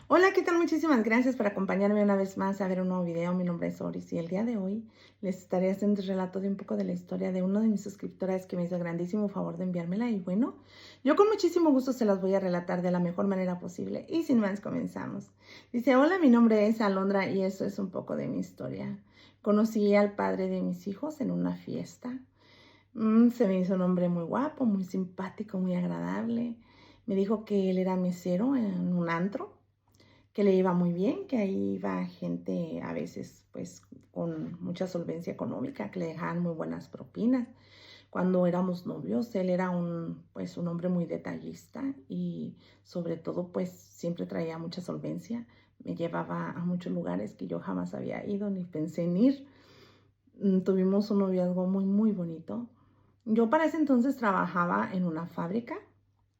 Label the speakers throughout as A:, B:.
A: Hola, ¿qué tal? Muchísimas gracias por acompañarme una vez más a ver un nuevo video. Mi nombre es Oris y el día de hoy les estaré haciendo el relato de un poco de la historia de uno de mis suscriptoras que me hizo el grandísimo favor de enviármela. Y bueno, yo con muchísimo gusto se las voy a relatar de la mejor manera posible. Y sin más, comenzamos. Dice, hola, mi nombre es Alondra y eso es un poco de mi historia. Conocí al padre de mis hijos en una fiesta. Se me hizo un hombre muy guapo, muy simpático, muy agradable. Me dijo que él era mesero en un antro, que le iba muy bien, que ahí iba gente a veces pues con mucha solvencia económica, que le dejaban muy buenas propinas. Cuando éramos novios, él era un hombre muy detallista y sobre todo pues siempre traía mucha solvencia. Me llevaba a muchos lugares que yo jamás había ido ni pensé en ir. Tuvimos un noviazgo muy, muy bonito. Yo para ese entonces trabajaba en una fábrica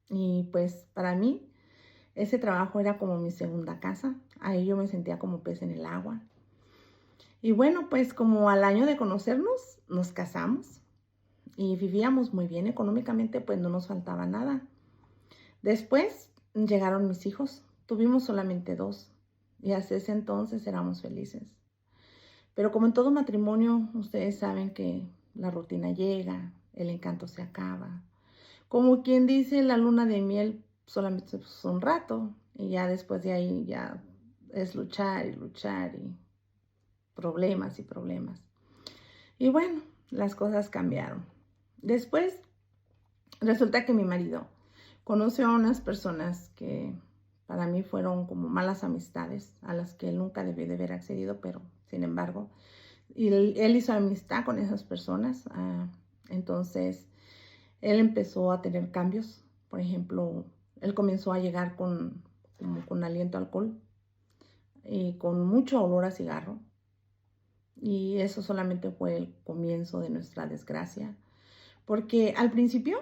A: y pues para mí ese trabajo era como mi segunda casa. Ahí yo me sentía como pez en el agua. Y bueno, pues como al año de conocernos, nos casamos y vivíamos muy bien económicamente, pues no nos faltaba nada. Después llegaron mis hijos. Tuvimos solamente dos y hasta ese entonces éramos felices. Pero como en todo matrimonio, ustedes saben que la rutina llega, el encanto se acaba. Como quien dice, la luna de miel solamente es un rato y ya después de ahí ya es luchar y luchar y problemas y problemas. Y bueno, las cosas cambiaron. Después resulta que mi marido conoció a unas personas que para mí fueron como malas amistades a las que él nunca debió de haber accedido, pero sin embargo, y él hizo amistad con esas personas. Entonces, él empezó a tener cambios. Por ejemplo, él comenzó a llegar con aliento a alcohol y con mucho olor a cigarro. Y eso solamente fue el comienzo de nuestra desgracia. Porque al principio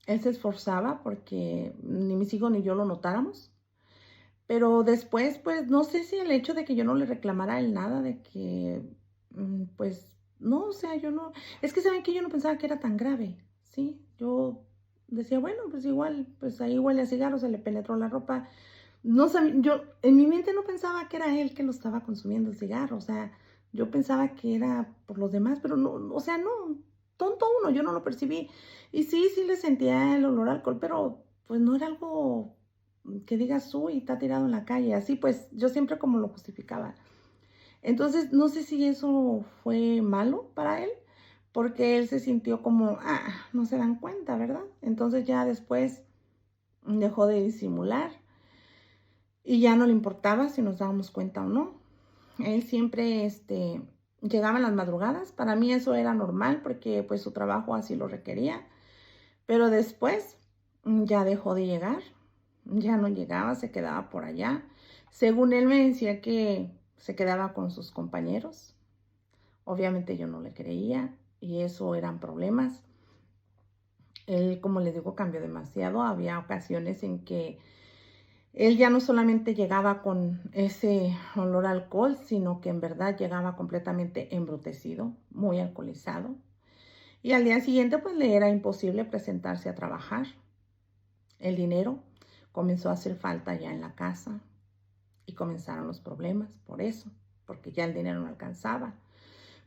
A: él se esforzaba porque ni mis hijos ni yo lo notáramos. Pero después, pues no sé si el hecho de que yo no le reclamara a él nada, de que, pues, no, o sea, yo no, es que saben que yo no pensaba que era tan grave, ¿sí? Yo decía, bueno, pues igual, pues ahí huele a cigarro, se le penetró la ropa. No sabía, yo en mi mente no pensaba que era él que lo estaba consumiendo el cigarro, o sea, yo pensaba que era por los demás, pero no, o sea, no, tonto uno, yo no lo percibí. Y sí, sí le sentía el olor a alcohol, pero pues no era algo que digas, uy, está tirado en la calle, así pues yo siempre como lo justificaba. Entonces, no sé si eso fue malo para él, porque él se sintió como, no se dan cuenta, ¿verdad? Entonces ya después dejó de disimular y ya no le importaba si nos dábamos cuenta o no. Él siempre, llegaba en las madrugadas. Para mí eso era normal porque pues su trabajo así lo requería. Pero después ya dejó de llegar. Ya no llegaba, se quedaba por allá. Según él me decía que se quedaba con sus compañeros. Obviamente yo no le creía y eso eran problemas. Él, como les digo, cambió demasiado. Había ocasiones en que él ya no solamente llegaba con ese olor a alcohol, sino que en verdad llegaba completamente embrutecido, muy alcoholizado. Y al día siguiente pues le era imposible presentarse a trabajar. El dinero comenzó a hacer falta ya en la casa y comenzaron los problemas por eso, porque ya el dinero no alcanzaba.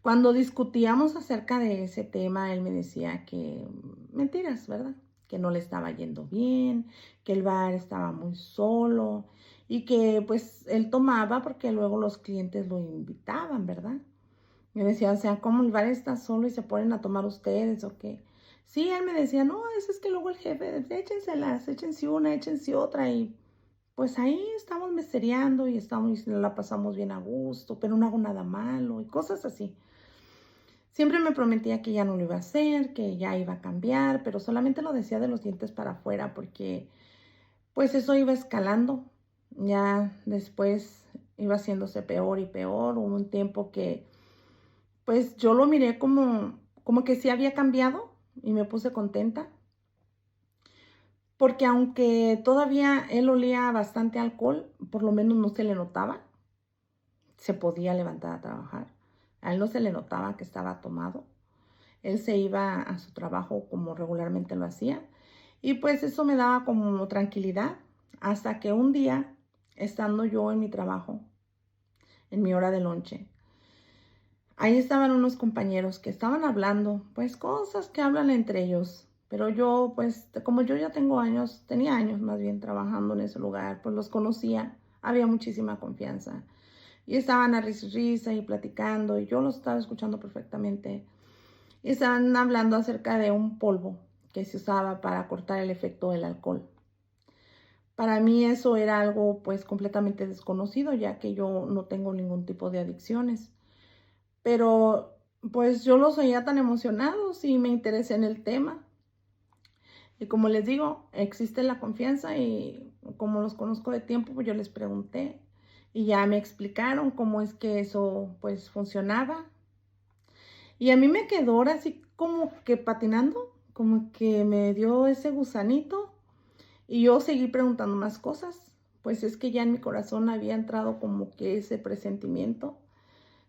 A: Cuando discutíamos acerca de ese tema, él me decía que mentiras, ¿verdad? Que no le estaba yendo bien, que el bar estaba muy solo y que pues él tomaba porque luego los clientes lo invitaban, ¿verdad? Me decía, o sea, ¿cómo el bar está solo y se ponen a tomar ustedes o qué? Sí, él me decía, no, eso es que luego el jefe, échenselas, échense una, échense otra y pues ahí estamos mesereando y la pasamos bien a gusto, pero no hago nada malo y cosas así. Siempre me prometía que ya no lo iba a hacer, que ya iba a cambiar, pero solamente lo decía de los dientes para afuera porque pues eso iba escalando. Ya después iba haciéndose peor y peor. Hubo un tiempo que pues yo lo miré como que sí había cambiado y me puse contenta. Porque aunque todavía él olía bastante alcohol, por lo menos no se le notaba, se podía levantar a trabajar. A él no se le notaba que estaba tomado. Él se iba a su trabajo como regularmente lo hacía. Y pues eso me daba como tranquilidad hasta que un día estando yo en mi trabajo, en mi hora de lonche. Ahí estaban unos compañeros que estaban hablando, pues cosas que hablan entre ellos. Pero yo, pues, como yo ya tenía años más bien trabajando en ese lugar, pues los conocía, había muchísima confianza. Y estaban a risa y platicando, y yo los estaba escuchando perfectamente. Y estaban hablando acerca de un polvo que se usaba para cortar el efecto del alcohol. Para mí eso era algo pues completamente desconocido, ya que yo no tengo ningún tipo de adicciones. Pero pues yo los oía tan emocionados y me interesé en el tema. Y como les digo, existe la confianza y como los conozco de tiempo, pues yo les pregunté y ya me explicaron cómo es que eso pues funcionaba. Y a mí me quedó ahora así como que patinando, como que me dio ese gusanito y yo seguí preguntando más cosas. Pues es que ya en mi corazón había entrado como que ese presentimiento.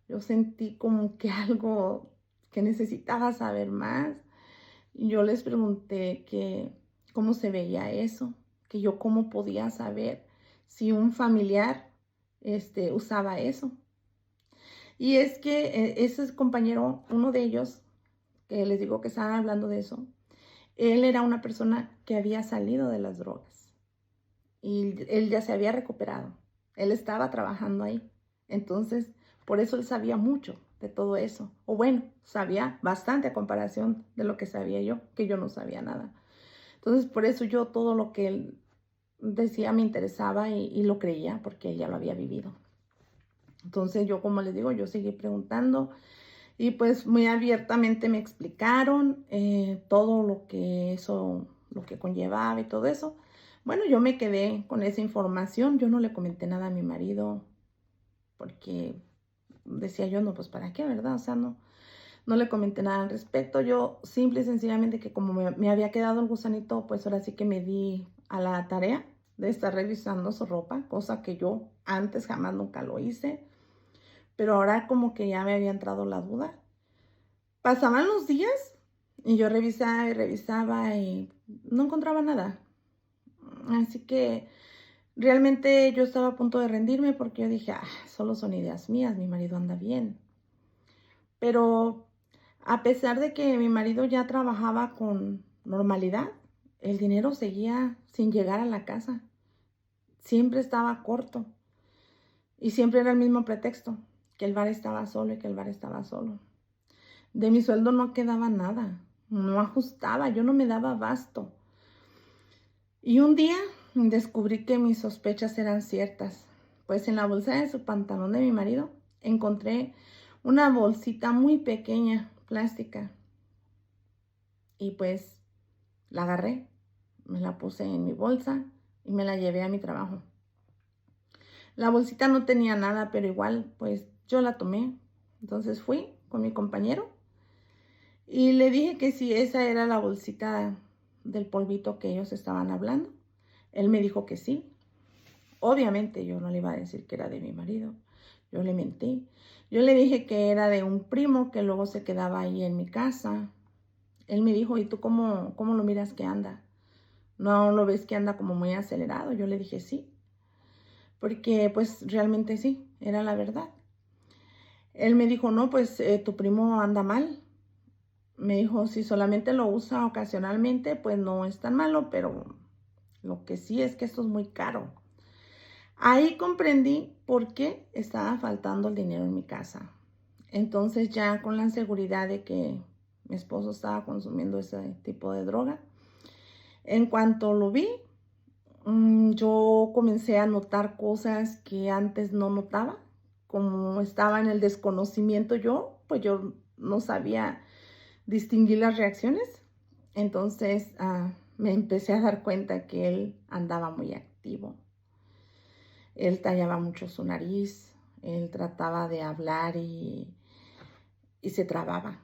A: Yo sentí como que algo que necesitaba saber más. Y yo les pregunté que cómo se veía eso, que yo cómo podía saber si un familiar usaba eso. Y es que ese compañero, uno de ellos, que les digo que estaban hablando de eso, él era una persona que había salido de las drogas y él ya se había recuperado. Él estaba trabajando ahí. Entonces, por eso él sabía mucho de todo eso. O bueno, sabía bastante a comparación de lo que sabía yo, que yo no sabía nada. Entonces, por eso yo todo lo que él decía me interesaba y lo creía, porque él ya lo había vivido. Entonces, yo, como les digo, yo seguí preguntando y pues muy abiertamente me explicaron todo lo que conllevaba y todo eso. Bueno, yo me quedé con esa información, yo no le comenté nada a mi marido porque decía yo, no, pues para qué, ¿verdad? O sea, no le comenté nada al respecto. Yo simple y sencillamente que como me había quedado el gusanito, pues ahora sí que me di a la tarea de estar revisando su ropa, cosa que yo antes jamás nunca lo hice, pero ahora como que ya me había entrado la duda. Pasaban los días y yo revisaba y no encontraba nada. Así que realmente yo estaba a punto de rendirme porque yo dije, solo son ideas mías, mi marido anda bien. Pero a pesar de que mi marido ya trabajaba con normalidad, el dinero seguía sin llegar a la casa. Siempre estaba corto y siempre era el mismo pretexto, que el bar estaba solo y que el bar estaba solo. De mi sueldo no quedaba nada, no ajustaba, yo no me daba abasto. Y un día descubrí que mis sospechas eran ciertas, pues en la bolsa de su pantalón de mi marido encontré una bolsita muy pequeña, plástica. Y pues la agarré, me la puse en mi bolsa y me la llevé a mi trabajo. La bolsita no tenía nada, pero igual pues yo la tomé. Entonces fui con mi compañero y le dije que si esa era la bolsita del polvito que ellos estaban hablando. Él me dijo que sí. Obviamente yo no le iba a decir que era de mi marido. Yo le mentí. Yo le dije que era de un primo que luego se quedaba ahí en mi casa. Él me dijo, ¿y tú cómo lo miras que anda? ¿No lo ves que anda como muy acelerado? Yo le dije sí, porque pues realmente sí, era la verdad. Él me dijo, no, pues tu primo anda mal. Me dijo, si solamente lo usa ocasionalmente, pues no es tan malo, pero lo que sí es que esto es muy caro. Ahí comprendí por qué estaba faltando el dinero en mi casa. Entonces ya con la seguridad de que mi esposo estaba consumiendo ese tipo de droga, en cuanto lo vi, yo comencé a notar cosas que antes no notaba. Como estaba en el desconocimiento yo, pues yo no sabía distinguir las reacciones. Entonces me empecé a dar cuenta que él andaba muy activo. Él tallaba mucho su nariz, él trataba de hablar y se trababa.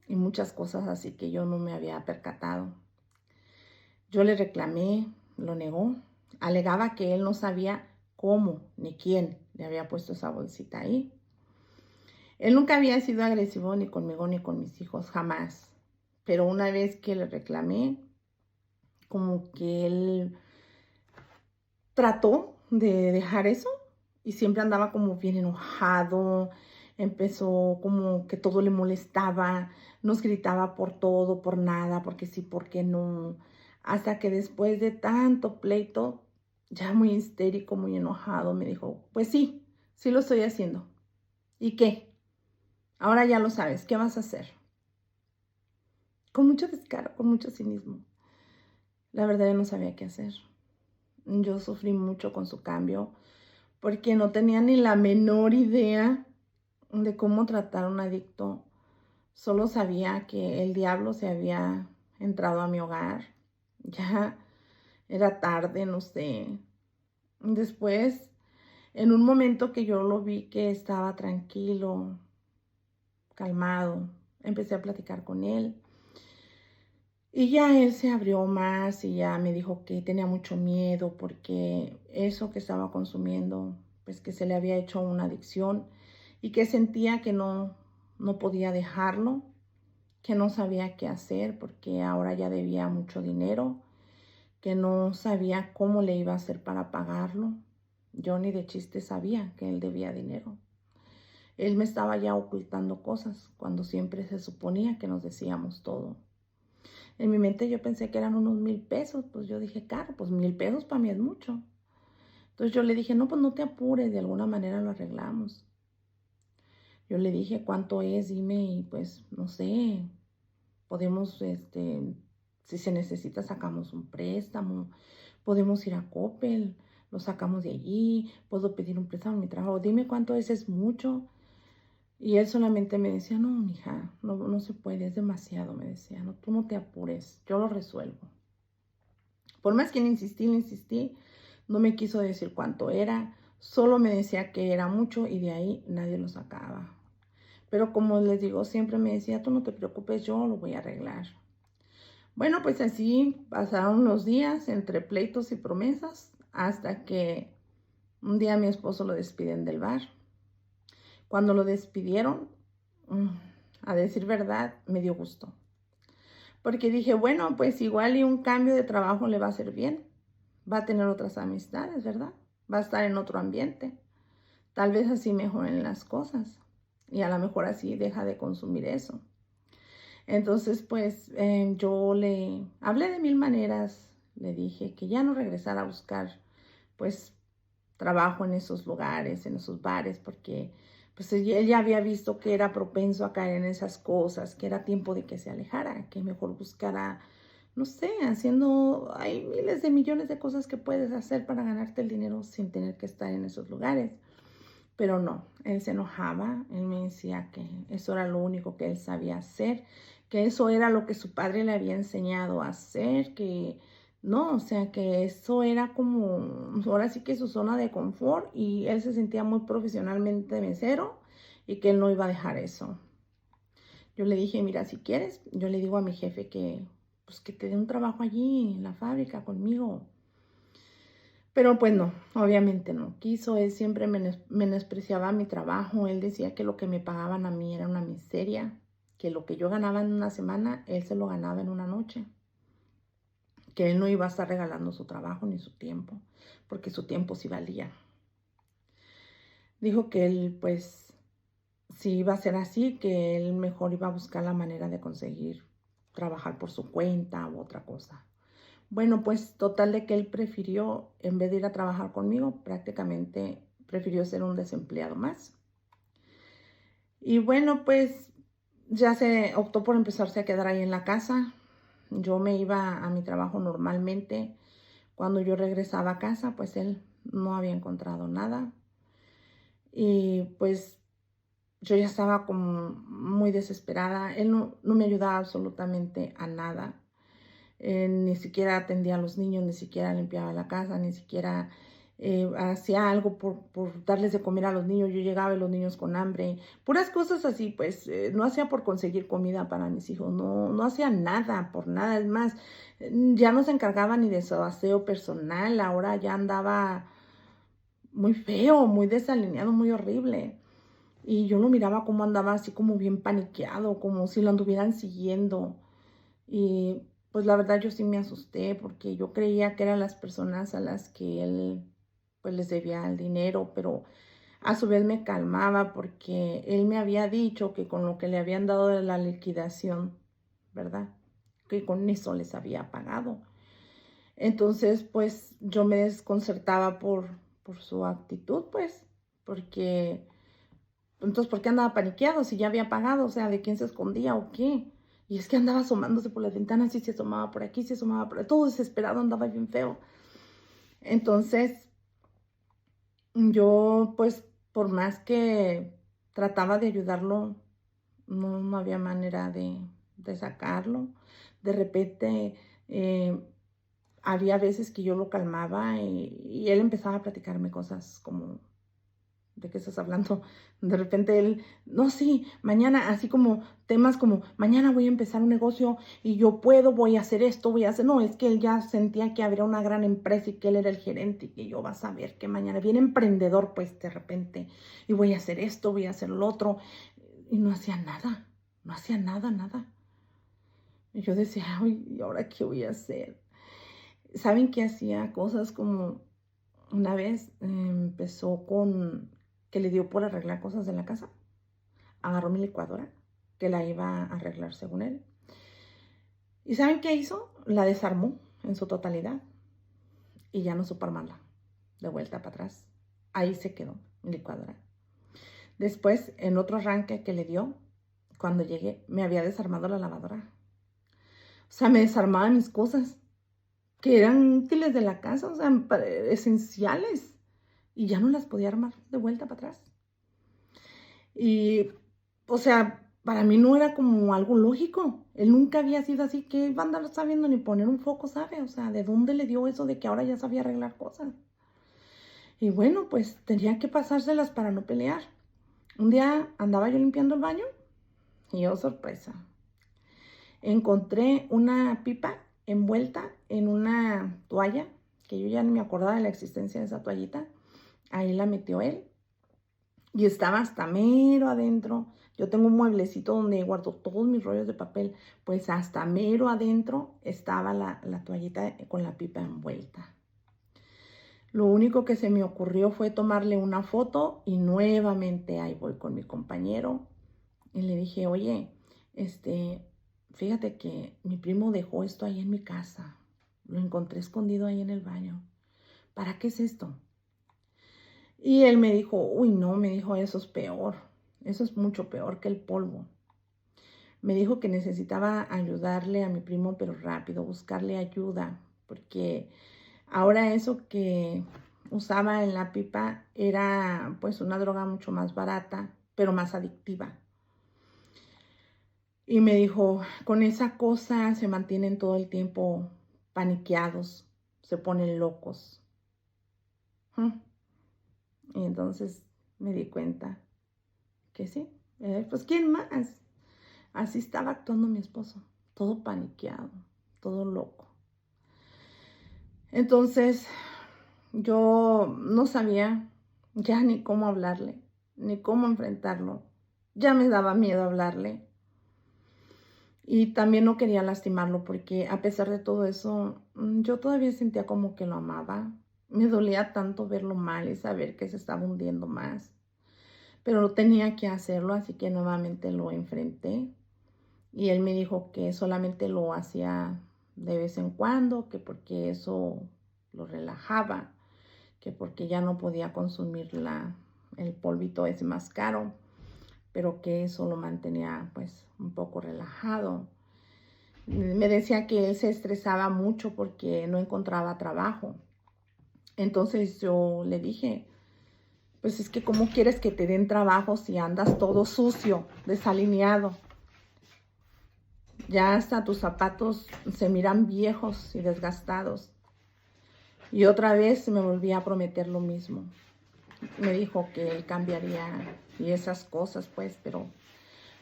A: Y muchas cosas así que yo no me había percatado. Yo le reclamé, lo negó, alegaba que él no sabía cómo ni quién le había puesto esa bolsita ahí. Él nunca había sido agresivo ni conmigo ni con mis hijos, jamás. Pero una vez que le reclamé, como que él trató de dejar eso y siempre andaba como bien enojado, empezó como que todo le molestaba, nos gritaba por todo, por nada, porque sí, porque no, hasta que después de tanto pleito, ya muy histérico, muy enojado, me dijo, pues sí, sí lo estoy haciendo. ¿Y qué? Ahora ya lo sabes, ¿qué vas a hacer? Con mucho descaro, con mucho cinismo. La verdad yo no sabía qué hacer. Yo sufrí mucho con su cambio porque no tenía ni la menor idea de cómo tratar a un adicto. Solo sabía que el diablo se había entrado a mi hogar. Ya era tarde, no sé. Después, en un momento que yo lo vi que estaba tranquilo, calmado, empecé a platicar con él. Y ya él se abrió más y ya me dijo que tenía mucho miedo porque eso que estaba consumiendo, pues que se le había hecho una adicción y que sentía que no podía dejarlo, que no sabía qué hacer porque ahora ya debía mucho dinero, que no sabía cómo le iba a hacer para pagarlo. Yo ni de chiste sabía que él debía dinero. Él me estaba ya ocultando cosas cuando siempre se suponía que nos decíamos todo. En mi mente yo pensé que eran unos 1,000 pesos, pues yo dije, claro, pues 1,000 pesos para mí es mucho. Entonces yo le dije, no, pues no te apures, de alguna manera lo arreglamos. Yo le dije, ¿cuánto es? Dime y pues, no sé, podemos, si se necesita, sacamos un préstamo, podemos ir a Coppel, lo sacamos de allí, puedo pedir un préstamo en mi trabajo, dime cuánto es mucho. Y él solamente me decía, no, mija, no se puede, es demasiado, me decía, no, tú no te apures, yo lo resuelvo. Por más que le insistí, no me quiso decir cuánto era, solo me decía que era mucho y de ahí nadie lo sacaba. Pero como les digo, siempre me decía, tú no te preocupes, yo lo voy a arreglar. Bueno, pues así pasaron los días entre pleitos y promesas hasta que un día mi esposo lo despiden del bar. Cuando lo despidieron, a decir verdad, me dio gusto. Porque dije, bueno, pues igual y un cambio de trabajo le va a hacer bien. Va a tener otras amistades, ¿verdad? Va a estar en otro ambiente. Tal vez así mejoren las cosas. Y a lo mejor así deja de consumir eso. Entonces, pues yo le hablé de mil maneras. Le dije que ya no regresara a buscar, pues, trabajo en esos lugares, en esos bares, porque pues él ya había visto que era propenso a caer en esas cosas, que era tiempo de que se alejara, que mejor buscara, no sé, haciendo, hay miles de millones de cosas que puedes hacer para ganarte el dinero sin tener que estar en esos lugares. Pero no, él se enojaba, él me decía que eso era lo único que él sabía hacer, que eso era lo que su padre le había enseñado a hacer, que no, o sea, que eso era como, ahora sí que su zona de confort y él se sentía muy profesionalmente mesero y que él no iba a dejar eso. Yo le dije, mira, si quieres, yo le digo a mi jefe que, pues que te dé un trabajo allí en la fábrica conmigo. Pero pues no, obviamente no quiso, él siempre menospreciaba mi trabajo, él decía que lo que me pagaban a mí era una miseria, que lo que yo ganaba en una semana, él se lo ganaba en una noche, que él no iba a estar regalando su trabajo ni su tiempo, porque su tiempo sí valía. Dijo que él pues si iba a ser así, que él mejor iba a buscar la manera de conseguir trabajar por su cuenta u otra cosa. Bueno, pues total de que él prefirió, en vez de ir a trabajar conmigo, prácticamente prefirió ser un desempleado más. Y bueno, pues ya se optó por empezarse a quedar ahí en la casa. Yo me iba a mi trabajo normalmente. Cuando yo regresaba a casa, pues él no había encontrado nada. Y pues yo ya estaba como muy desesperada. Él no me ayudaba absolutamente a nada. Ni siquiera atendía a los niños, ni siquiera limpiaba la casa, ni siquiera hacía algo por darles de comer a los niños. Yo llegaba y los niños con hambre, puras cosas así, pues no hacía por conseguir comida para mis hijos, no hacía nada, por nada. Es más, ya no se encargaba ni de su aseo personal, ahora ya andaba muy feo, muy desalineado, muy horrible. Y yo lo miraba como andaba así como bien paniqueado, como si lo anduvieran siguiendo. Y pues la verdad yo sí me asusté porque yo creía que eran las personas a las que él pues les debía el dinero, pero a su vez me calmaba porque él me había dicho que con lo que le habían dado de la liquidación, ¿verdad? Que con eso les había pagado. Entonces, pues yo me desconcertaba por su actitud, pues, porque, entonces, ¿por qué andaba paniqueado si ya había pagado? O sea, ¿de quién se escondía o qué? Y es que andaba asomándose por las ventanas y se asomaba por aquí, se asomaba por ahí, todo desesperado, andaba bien feo. Entonces, yo, pues, por más que trataba de ayudarlo, no había manera de sacarlo. De repente, había veces que yo lo calmaba y él empezaba a platicarme cosas como, ¿de qué estás hablando? De repente él, no, sí, mañana, así como temas como, mañana voy a empezar un negocio y yo puedo, voy a hacer esto, voy a hacer, no, es que él ya sentía que habría una gran empresa y que él era el gerente y que yo vas a ver que mañana, bien emprendedor pues de repente, y voy a hacer esto, voy a hacer lo otro, y no hacía nada, no hacía nada, nada. Y yo decía, ay, ¿y ahora qué voy a hacer? ¿Saben qué hacía? Cosas como una vez empezó con que le dio por arreglar cosas de la casa. Agarró mi licuadora, que la iba a arreglar según él. ¿Y saben qué hizo? La desarmó en su totalidad y ya no supo armarla. De vuelta para atrás. Ahí se quedó mi licuadora. Después, en otro arranque que le dio, cuando llegué, me había desarmado la lavadora. O sea, me desarmaba mis cosas que eran útiles de la casa, o sea, esenciales. Y ya no las podía armar de vuelta para atrás. Y, o sea, para mí no era como algo lógico. Él nunca había sido así, que va a andar sabiendo ni poner un foco, ¿sabe? O sea, ¿de dónde le dio eso de que ahora ya sabía arreglar cosas? Y bueno, pues tenía que pasárselas para no pelear. Un día andaba yo limpiando el baño y oh, sorpresa. Encontré una pipa envuelta en una toalla, que yo ya ni me acordaba de la existencia de esa toallita. Ahí la metió él. Y estaba hasta mero adentro. Yo tengo un mueblecito donde guardo todos mis rollos de papel. Pues hasta mero adentro estaba la toallita con la pipa envuelta. Lo único que se me ocurrió fue tomarle una foto y nuevamente ahí voy con mi compañero. Y le dije, oye, fíjate que mi primo dejó esto ahí en mi casa. Lo encontré escondido ahí en el baño. ¿Para qué es esto? Y él me dijo, uy, no, me dijo, eso es peor. Eso es mucho peor que el polvo. Me dijo que necesitaba ayudarle a mi primo, pero rápido, buscarle ayuda, porque ahora eso que usaba en la pipa era pues una droga mucho más barata, pero más adictiva. Y me dijo, con esa cosa se mantienen todo el tiempo paniqueados, se ponen locos. Y entonces me di cuenta que sí, pues ¿quién más? Así estaba actuando mi esposo, todo paniqueado, todo loco. Entonces yo no sabía ya ni cómo hablarle, ni cómo enfrentarlo. Ya me daba miedo hablarle. Y también no quería lastimarlo porque a pesar de todo eso, yo todavía sentía como que lo amaba. Me dolía tanto verlo mal y saber que se estaba hundiendo más. Pero no tenía que hacerlo, así que nuevamente lo enfrenté. Y él me dijo que solamente lo hacía de vez en cuando, que porque eso lo relajaba, que porque ya no podía consumir el polvito ese más caro, pero que eso lo mantenía pues un poco relajado. Me decía que él se estresaba mucho porque no encontraba trabajo. Entonces yo le dije, pues es que ¿cómo quieres que te den trabajo si andas todo sucio, desalineado? Ya hasta tus zapatos se miran viejos y desgastados. Y otra vez me volví a prometer lo mismo. Me dijo que él cambiaría y esas cosas, pues, pero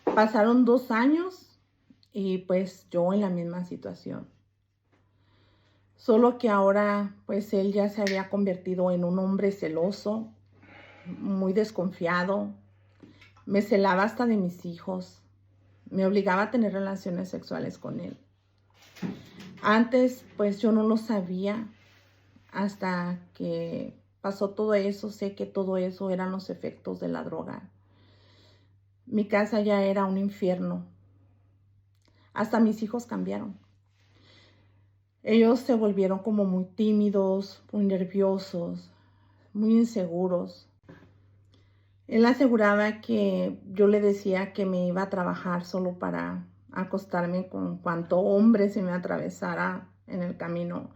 A: pasaron 2 años y pues yo en la misma situación. Solo que ahora, pues, él ya se había convertido en un hombre celoso, muy desconfiado. Me celaba hasta de mis hijos. Me obligaba a tener relaciones sexuales con él. Antes, pues, yo no lo sabía hasta que pasó todo eso, sé que todo eso eran los efectos de la droga. Mi casa ya era un infierno. Hasta mis hijos cambiaron. Ellos se volvieron como muy tímidos, muy nerviosos, muy inseguros. Él aseguraba que yo le decía que me iba a trabajar solo para acostarme con cuanto hombre se me atravesara en el camino.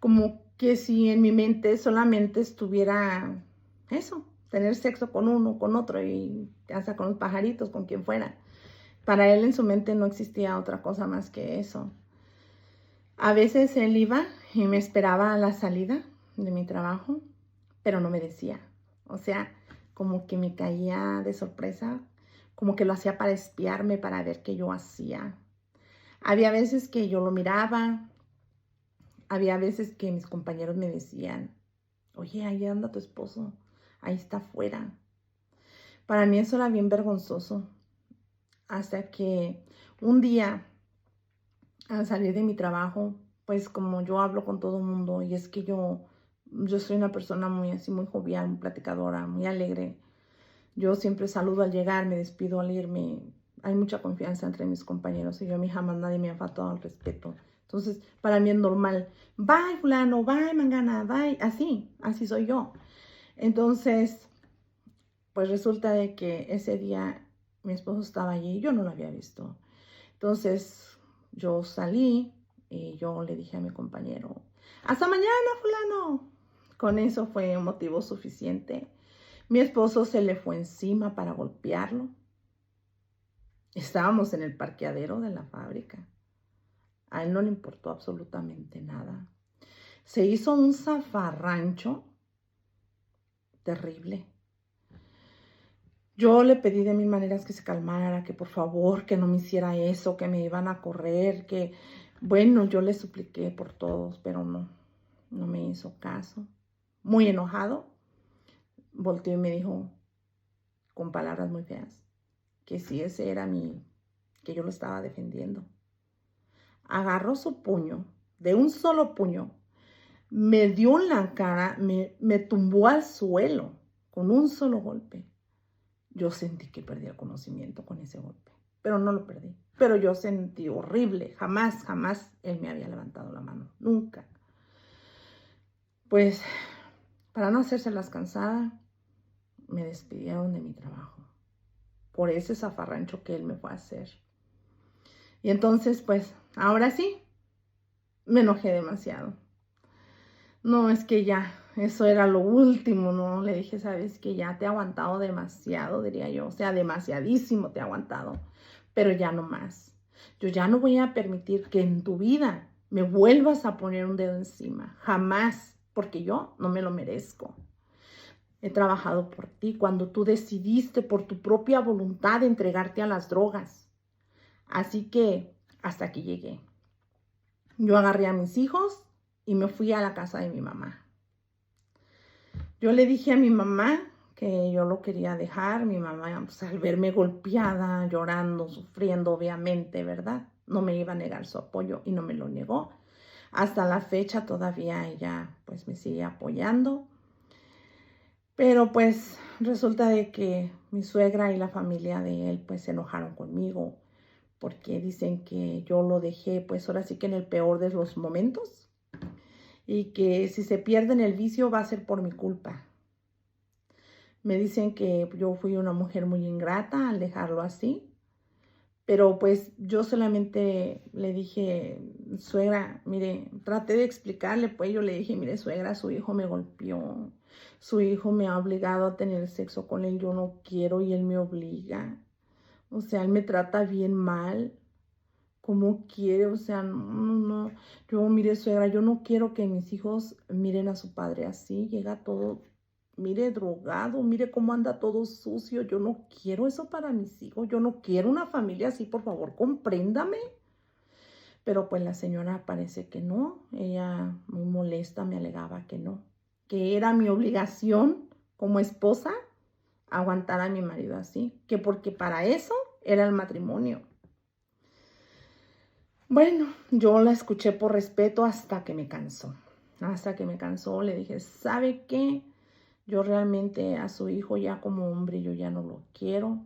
A: Como que si en mi mente solamente estuviera eso, tener sexo con uno, con otro y hasta con los pajaritos, con quien fuera. Para él en su mente no existía otra cosa más que eso. A veces él iba y me esperaba a la salida de mi trabajo, pero no me decía. O sea, como que me caía de sorpresa, como que lo hacía para espiarme, para ver qué yo hacía. Había veces que yo lo miraba, había veces que mis compañeros me decían, oye, ahí anda tu esposo, ahí está afuera. Para mí eso era bien vergonzoso, hasta que un día, al salir de mi trabajo, pues como yo hablo con todo el mundo, y es que yo soy una persona muy así, muy jovial, muy platicadora, muy alegre. Yo siempre saludo al llegar, me despido al irme. Hay mucha confianza entre mis compañeros y yo a mí jamás nadie me ha faltado al respeto. Entonces, para mí es normal. Bye, fulano, bye, mangana, bye. Así soy yo. Entonces, pues resulta de que ese día mi esposo estaba allí y yo no lo había visto. Entonces, yo salí y yo le dije a mi compañero, hasta mañana, fulano. Con eso fue un motivo suficiente. Mi esposo se le fue encima para golpearlo. Estábamos en el parqueadero de la fábrica. A él no le importó absolutamente nada. Se hizo un zafarrancho terrible. Yo le pedí de mil maneras que se calmara, que por favor, que no me hiciera eso, que me iban a correr, que... Bueno, yo le supliqué por todos, pero no me hizo caso. Muy enojado, volteó y me dijo, con palabras muy feas, que si ese era que yo lo estaba defendiendo. Agarró su puño, de un solo puño, me dio en la cara, me tumbó al suelo con un solo golpe. Yo sentí que perdí el conocimiento con ese golpe, pero no lo perdí. Pero yo sentí horrible, jamás él me había levantado la mano, nunca. Pues, para no hacérselas cansada, me despidieron de mi trabajo por ese zafarrancho que él me fue a hacer. Y entonces, pues, ahora sí, me enojé demasiado. No, es que ya, eso era lo último, ¿no? Le dije, sabes que ya te he aguantado demasiado, diría yo. O sea, demasiadísimo te he aguantado, pero ya no más. Yo ya no voy a permitir que en tu vida me vuelvas a poner un dedo encima. Jamás, porque yo no me lo merezco. He trabajado por ti cuando tú decidiste por tu propia voluntad entregarte a las drogas. Así que hasta aquí llegué. Yo agarré a mis hijos y me fui a la casa de mi mamá. Yo le dije a mi mamá que yo lo quería dejar. Mi mamá, pues, al verme golpeada, llorando, sufriendo, obviamente, ¿verdad? No me iba a negar su apoyo y no me lo negó. Hasta la fecha todavía ella, pues, me sigue apoyando. Pero, pues, resulta de que mi suegra y la familia de él, pues, se enojaron conmigo porque dicen que yo lo dejé, pues, ahora sí que en el peor de los momentos. Y que si se pierde en el vicio va a ser por mi culpa. Me dicen que yo fui una mujer muy ingrata al dejarlo así, pero pues yo solamente le dije, suegra, mire, traté de explicarle, pues yo le dije, mire, suegra, su hijo me golpeó, su hijo me ha obligado a tener sexo con él, yo no quiero y él me obliga. O sea, él me trata bien mal. Como quiere, o sea, no. Yo, mire, suegra, yo no quiero que mis hijos miren a su padre así, llega todo, mire, drogado, mire cómo anda todo sucio. Yo no quiero eso para mis hijos, yo no quiero una familia así, por favor, compréndame. Pero pues la señora parece que no, ella muy molesta me alegaba que no, que era mi obligación como esposa aguantar a mi marido así, que porque para eso era el matrimonio. Bueno, yo la escuché por respeto hasta que me cansó. Hasta que me cansó, le dije, ¿sabe qué? Yo realmente a su hijo ya como hombre, yo ya no lo quiero.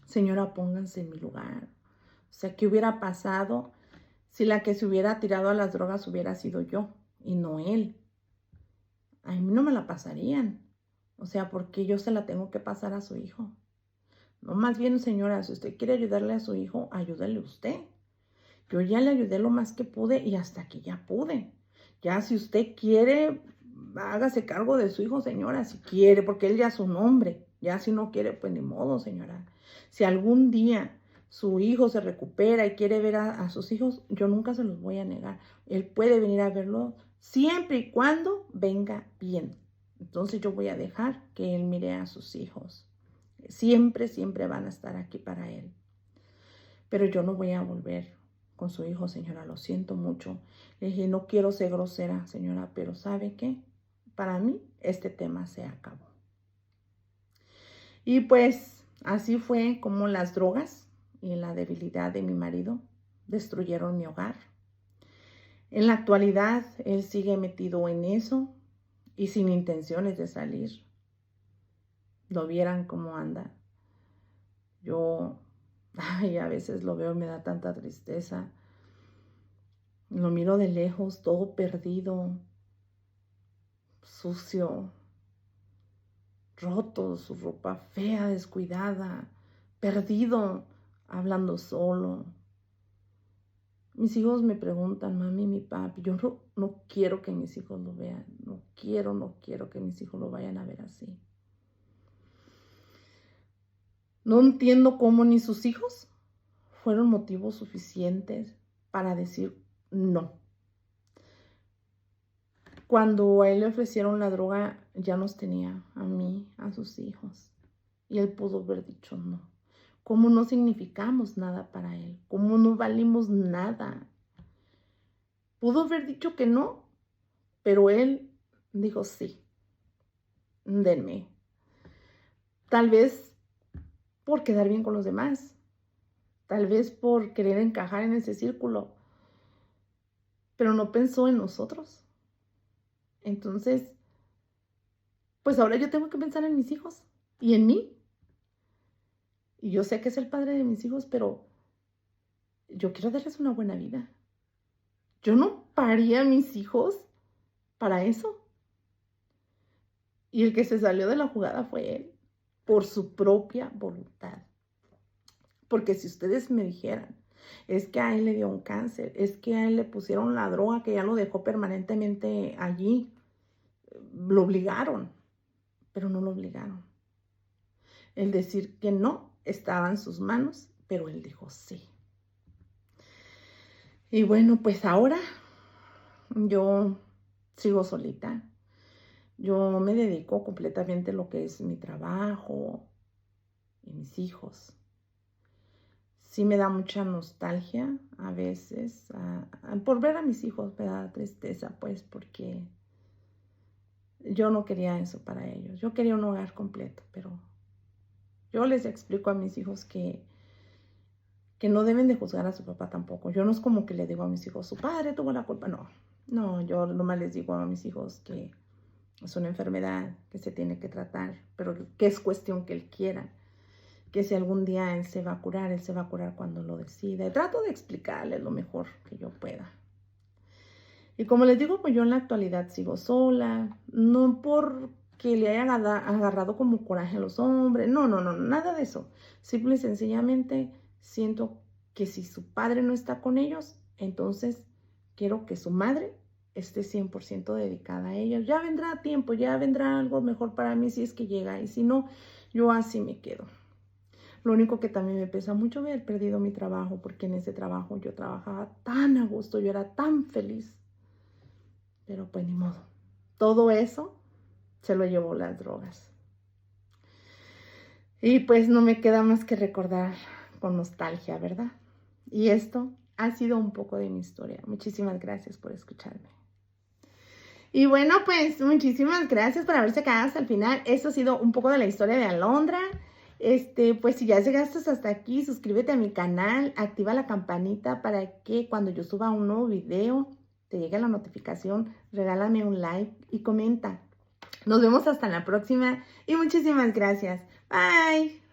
A: Señora, pónganse en mi lugar. O sea, ¿qué hubiera pasado si la que se hubiera tirado a las drogas hubiera sido yo y no él? A mí no me la pasarían. O sea, ¿por qué yo se la tengo que pasar a su hijo? No, más bien, señora, si usted quiere ayudarle a su hijo, ayúdele usted. Yo ya le ayudé lo más que pude y hasta aquí ya pude. Ya si usted quiere, hágase cargo de su hijo, señora, si quiere, porque él ya es un hombre. Ya si no quiere, pues ni modo, señora. Si algún día su hijo se recupera y quiere ver a sus hijos, yo nunca se los voy a negar. Él puede venir a verlo siempre y cuando venga bien. Entonces yo voy a dejar que él mire a sus hijos. Siempre, siempre van a estar aquí para él. Pero yo no voy a volver con su hijo, señora, lo siento mucho. Le dije, no quiero ser grosera, señora, pero ¿sabe qué? Para mí este tema se acabó. Y pues así fue como las drogas y la debilidad de mi marido destruyeron mi hogar. En la actualidad, él sigue metido en eso y sin intenciones de salir. Lo vieran cómo anda. Yo, ay, a veces lo veo y me da tanta tristeza. Lo miro de lejos, todo perdido, sucio, roto, su ropa fea, descuidada, perdido, hablando solo. Mis hijos me preguntan, mami, mi papi, yo no quiero que mis hijos lo vean, no quiero que mis hijos lo vayan a ver así. No entiendo cómo ni sus hijos fueron motivos suficientes para decir no. Cuando a él le ofrecieron la droga, ya nos tenía a mí, a sus hijos. Y él pudo haber dicho no. ¿Cómo no significamos nada para él? ¿Cómo no valimos nada? Pudo haber dicho que no, pero él dijo sí. Denme. Tal vez por quedar bien con los demás. Tal vez por querer encajar en ese círculo. Pero no pensó en nosotros. Entonces, pues ahora yo tengo que pensar en mis hijos y en mí. Y yo sé que es el padre de mis hijos, pero yo quiero darles una buena vida. Yo no parí a mis hijos para eso. Y el que se salió de la jugada fue él, por su propia voluntad. Porque si ustedes me dijeran, es que a él le dio un cáncer, es que a él le pusieron la droga que ya lo dejó permanentemente allí, lo obligaron, pero no lo obligaron. El decir que no estaba en sus manos, pero él dijo sí. Y bueno, pues ahora yo sigo solita. Yo me dedico completamente a lo que es mi trabajo y mis hijos. Sí me da mucha nostalgia a veces por ver a mis hijos, me da tristeza, pues, porque yo no quería eso para ellos. Yo quería un hogar completo, pero yo les explico a mis hijos que no deben de juzgar a su papá tampoco. Yo no es como que le digo a mis hijos, su padre tuvo la culpa. No, yo nomás les digo a mis hijos que es una enfermedad que se tiene que tratar, pero que es cuestión que él quiera. Que si algún día él se va a curar cuando lo decida. Y trato de explicarles lo mejor que yo pueda. Y como les digo, pues yo en la actualidad sigo sola. No porque le hayan agarrado como coraje a los hombres. No, nada de eso. Simple y sencillamente siento que si su padre no está con ellos, entonces quiero que su madre esté 100% dedicada a ellos. Ya vendrá tiempo, ya vendrá algo mejor para mí si es que llega. Y si no, yo así me quedo. Lo único que también me pesa mucho haber perdido mi trabajo, porque en ese trabajo yo trabajaba tan a gusto, yo era tan feliz. Pero pues ni modo. Todo eso se lo llevó las drogas. Y pues no me queda más que recordar con nostalgia, ¿verdad? Y esto ha sido un poco de mi historia. Muchísimas gracias por escucharme. Y bueno, pues muchísimas gracias por haberse quedado hasta el final. Esto ha sido un poco de la historia de Alondra. Pues si ya llegaste hasta aquí, suscríbete a mi canal, activa la campanita para que cuando yo suba un nuevo video te llegue la notificación, regálame un like y comenta. Nos vemos hasta la próxima y muchísimas gracias. Bye.